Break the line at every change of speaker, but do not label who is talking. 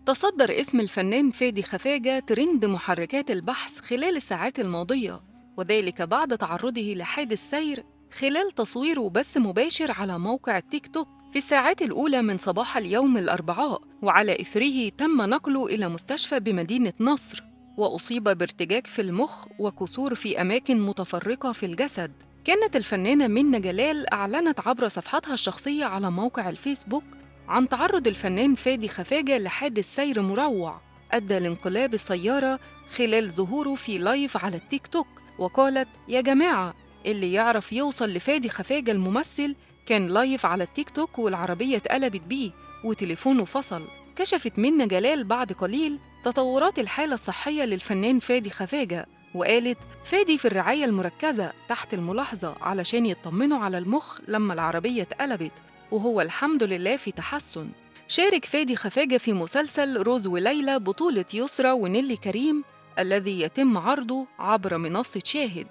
تصدر اسم الفنان فادي خفاجة ترند محركات البحث خلال الساعات الماضية، وذلك بعد تعرضه لحادث سير خلال تصوير وبث مباشر على موقع التيك توك في الساعات الأولى من صباح اليوم الأربعاء، وعلى إثره تم نقله إلى مستشفى بمدينة نصر، وأصيب بارتجاج في المخ وكسور في أماكن متفرقة في الجسد. كانت الفنانة منة جلال أعلنت عبر صفحتها الشخصية على موقع الفيسبوك عن تعرض الفنان فادي خفاجة لحادث سير مروع أدى لانقلاب السيارة خلال ظهوره في لايف على التيك توك، وقالت: يا جماعة، اللي يعرف يوصل لفادي خفاجة الممثل كان لايف على التيك توك والعربية اتقلبت بيه وتليفونه فصل. كشفت منة جلال بعد قليل تطورات الحالة الصحية للفنان فادي خفاجة، وقالت: فادي في الرعاية المركزة تحت الملاحظة علشان يطمنوا على المخ لما العربية اتقلبت، وهو الحمد لله في تحسن. شارك فادي خفاجة في مسلسل روز وليلى بطولة يسرا ونيلي كريم الذي يتم عرضه عبر منصة شاهد.